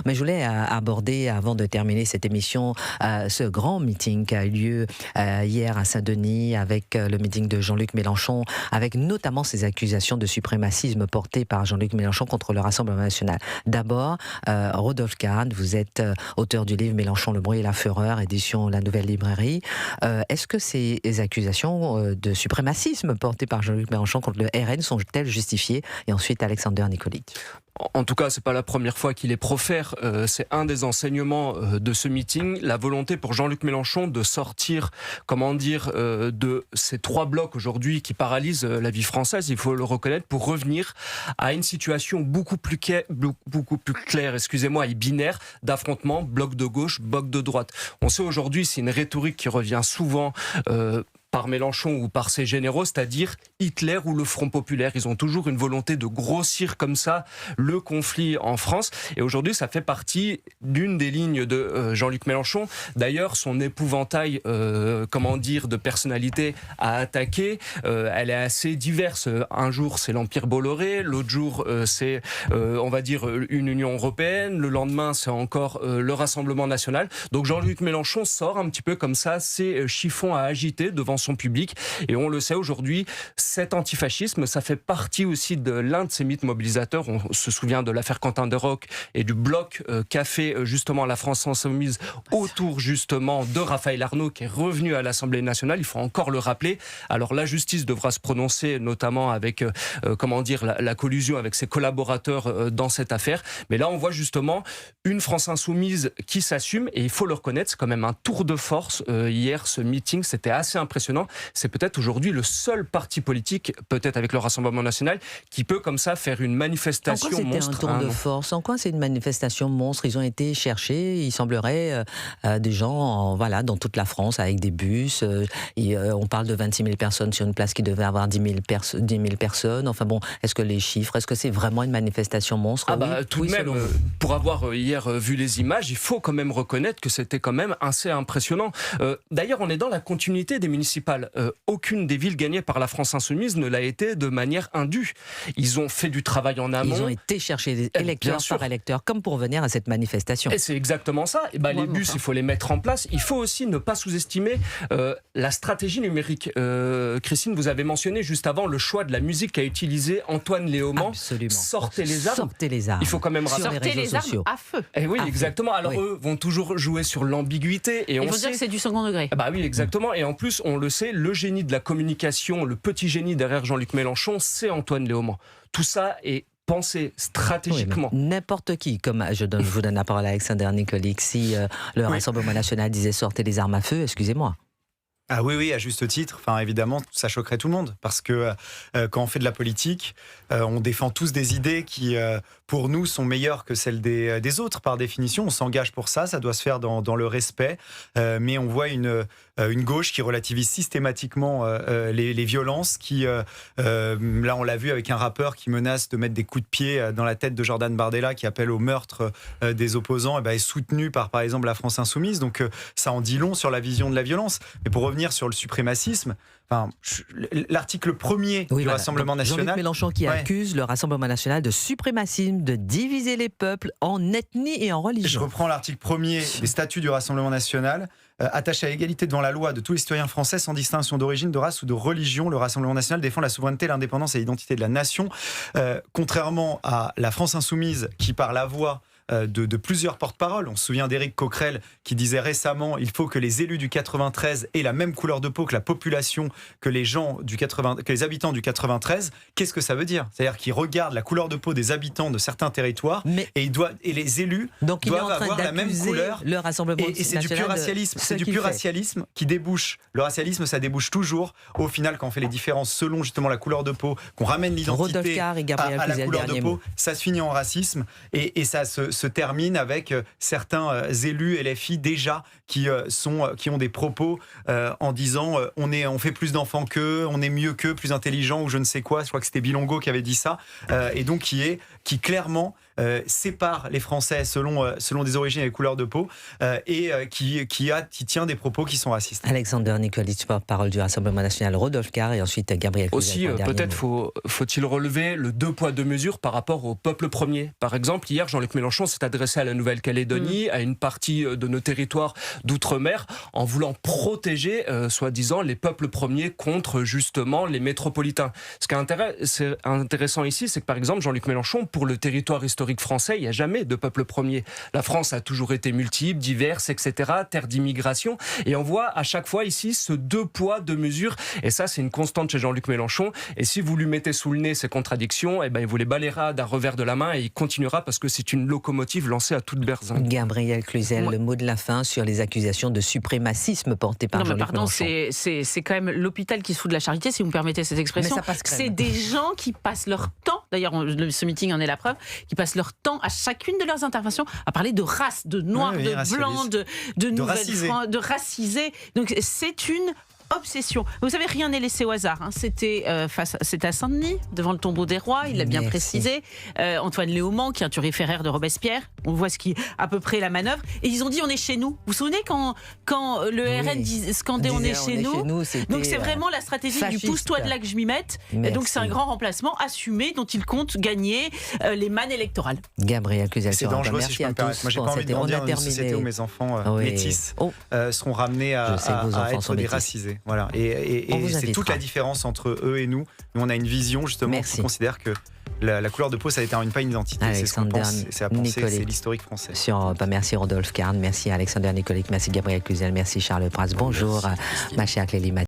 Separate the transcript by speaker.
Speaker 1: Mais je voulais aborder, avant de terminer cette émission, ce grand meeting qui a eu lieu hier à Saint-Denis avec le meeting de Jean-Luc Mélenchon, avec notamment ces accusations de suprémacisme portées par Jean-Luc Mélenchon contre le Rassemblement national. D'abord, Rodolphe Kahn, vous êtes auteur du livre Mélenchon, le bruit et la fureur, édition La Nouvelle Librairie. Est-ce que ces accusations de suprémacisme portées par Jean-Luc Mélenchon contre le RN sont-elles justifiées? Et ensuite, Alexander Nikolic.
Speaker 2: En tout cas, c'est pas la première fois qu'il les profère. C'est un des enseignements de ce meeting, la volonté pour Jean-Luc Mélenchon de sortir, de ces trois blocs aujourd'hui qui paralysent la vie française. Il faut le reconnaître, pour revenir à une situation beaucoup plus claire, et binaire d'affrontement, bloc de gauche, bloc de droite. On sait aujourd'hui, c'est une rhétorique qui revient souvent. Par Mélenchon ou par ses généraux, c'est-à-dire Hitler ou le Front populaire. Ils ont toujours une volonté de grossir comme ça le conflit en France. Et aujourd'hui, ça fait partie d'une des lignes de Jean-Luc Mélenchon. D'ailleurs, son épouvantail, de personnalité à attaquer, elle est assez diverse. Un jour, c'est l'Empire Bolloré. L'autre jour, c'est, une Union européenne. Le lendemain, c'est encore le Rassemblement national. Donc Jean-Luc Mélenchon sort un petit peu comme ça ses chiffons à agiter devant son public, et on le sait aujourd'hui, cet antifascisme, ça fait partie aussi de l'un de ces mythes mobilisateurs. On se souvient de l'affaire Quentin Deroque et du bloc qu'a fait justement la France insoumise autour justement de Raphaël Arnault, qui est revenu à l'Assemblée nationale. Il faut encore le rappeler. Alors la justice devra se prononcer, notamment avec la collusion avec ses collaborateurs dans cette affaire. Mais là, on voit justement une France insoumise qui s'assume, et il faut le reconnaître, c'est quand même un tour de force. Hier, ce meeting, c'était assez impressionnant. C'est peut-être aujourd'hui le seul parti politique, peut-être avec le Rassemblement national, qui peut comme ça faire une manifestation monstre.
Speaker 1: En quoi c'était un tour de force? En quoi c'est une manifestation monstre? Ils ont été chercher, il semblerait, des gens dans toute la France avec des bus. On parle de 26 000 personnes sur une place qui devait avoir 10 000 personnes. Enfin bon, est-ce que les chiffres, est-ce que c'est vraiment une manifestation monstre?
Speaker 2: Tout de même, pour avoir hier vu les images, il faut quand même reconnaître que c'était quand même assez impressionnant. D'ailleurs, on est dans la continuité des municipales. Aucune des villes gagnées par la France insoumise ne l'a été de manière indue. Ils ont fait du travail en amont.
Speaker 1: Ils ont été chercher des électeurs par électeurs, comme pour venir à cette manifestation.
Speaker 2: Et c'est exactement ça. Les bus, il faut les mettre en place. Il faut aussi ne pas sous-estimer la stratégie numérique. Christine, vous avez mentionné juste avant le choix de la musique qu'a utilisé Antoine Léaumont.
Speaker 1: Absolument.
Speaker 2: Sortez les armes.
Speaker 1: Sortez les armes.
Speaker 2: Il faut quand même rappeler.
Speaker 3: Sortez les armes à feu.
Speaker 2: Et oui, exactement. Alors eux vont toujours jouer sur l'ambiguïté. Et
Speaker 3: il faut dire que c'est du second degré.
Speaker 2: Oui, exactement. Et en plus, on le sait, le génie de la communication, le petit génie derrière Jean-Luc Mélenchon, c'est Antoine Léaumont. Tout ça est pensé stratégiquement.
Speaker 1: N'importe qui, comme je vous donne la parole à Alexander Nikolic, si le Rassemblement national disait sortez les armes à feu, excusez-moi.
Speaker 4: Ah oui, à juste titre. Enfin, évidemment, ça choquerait tout le monde. Parce que quand on fait de la politique, on défend tous des idées qui, pour nous, sont meilleures que celles des autres. Par définition, on s'engage pour ça. Ça doit se faire dans le respect. Mais on voit une gauche qui relativise systématiquement les violences. Là, on l'a vu avec un rappeur qui menace de mettre des coups de pied dans la tête de Jordan Bardella, qui appelle au meurtre des opposants, est soutenu par exemple, la France insoumise. Donc, ça en dit long sur la vision de la violence. Mais pour revenir sur le suprémacisme, l'article 1er du Rassemblement national...
Speaker 1: Jean-Luc Mélenchon qui accuse le Rassemblement national de suprémacisme, de diviser les peuples en ethnie et en religion.
Speaker 4: Je reprends l'article 1er des statuts du Rassemblement national. Attaché à l'égalité devant la loi de tous les citoyens français sans distinction d'origine, de race ou de religion, le Rassemblement national défend la souveraineté, l'indépendance et l'identité de la nation. Contrairement à la France insoumise qui, par la voix de plusieurs porte-paroles. On se souvient d'Éric Coquerel qui disait récemment il faut que les élus du 93 aient la même couleur de peau que la population, que les habitants du 93. Qu'est-ce que ça veut dire? C'est-à-dire qu'ils regardent la couleur de peau des habitants de certains territoires et les élus doivent avoir la même couleur.
Speaker 1: Le Rassemblement
Speaker 4: et c'est du pur racialisme. C'est du pur racialisme qui débouche. Le racialisme, ça débouche toujours au final quand on fait les différences selon justement la couleur de peau, qu'on ramène l'identité à la couleur de peau, ça se finit en racisme et ça se termine avec certains élus LFI déjà qui ont des propos en disant on fait plus d'enfants qu'eux, on est mieux qu'eux, plus intelligent ou je ne sais quoi. Je crois que c'était Bilongo qui avait dit ça et donc qui clairement sépare les Français selon des origines et des couleurs de peau, et qui tient des propos qui sont racistes.
Speaker 1: Alexander Nikolic, porte-parole du Rassemblement national, Rodolphe Carr, et ensuite Gabriel Cluzel.
Speaker 2: Aussi, peut-être faut-il relever le 2 poids 2 mesures par rapport au peuple premier. Par exemple, hier, Jean-Luc Mélenchon s'est adressé à la Nouvelle-Calédonie, à une partie de nos territoires d'outre-mer, en voulant protéger, soi-disant, les peuples premiers contre, justement, les métropolitains. Ce qui est intéressant ici, c'est que, par exemple, Jean-Luc Mélenchon, pour le territoire historique français, il n'y a jamais de peuple premier. La France a toujours été multiple, diverse, etc., terre d'immigration, et on voit à chaque fois ici ce 2 poids 2 mesures, et ça, c'est une constante chez Jean-Luc Mélenchon, et si vous lui mettez sous le nez ces contradictions, il vous les balayera d'un revers de la main, et il continuera parce que c'est une locomotive lancée à toute berzingue.
Speaker 1: Gabriel Cluzel, le mot de la fin sur les accusations de suprémacisme portées par Jean-Luc Mélenchon.
Speaker 3: C'est quand même l'hôpital qui se fout de la charité, si vous me permettez cette expression. C'est des gens qui passent leur temps, d'ailleurs ce meeting en est la preuve, qui passent leur temps à chacune de leurs interventions à parler de race, de noir, de blanc, de racisé. Donc c'est une obsession. Vous savez, rien n'est laissé au hasard. C'était à Saint-Denis, devant le tombeau des rois, il l'a bien précisé. Antoine Léaumont, qui est un turiféraire de Robespierre. On voit ce qui est à peu près la manœuvre. Et ils ont dit, on est chez nous. Vous vous souvenez quand le RN scandait on est chez nous. Donc c'est vraiment la stratégie fasciste. Du pousse-toi de là que je m'y mette. Donc c'est un grand remplacement assumé dont il compte gagner les mannes électorales.
Speaker 1: Gabriel Cluzel,
Speaker 4: c'est dangereux, si je peux me permettre. Moi, j'ai pas envie de grandir dans une société où mes enfants métis seront ramenés à être déracisés. Voilà. Et c'est toute la différence entre eux et nous. Nous, on a une vision, justement, qui considère que la couleur de peau, ça détermine pas une identité. C'est ce qu'on pense, c'est à penser, c'est l'historique français.
Speaker 1: Merci Rodolphe Carr, merci Alexander Nikolic, merci Gabriel Cluzel, merci Charles Prats. Bonjour, ma chère Clélie.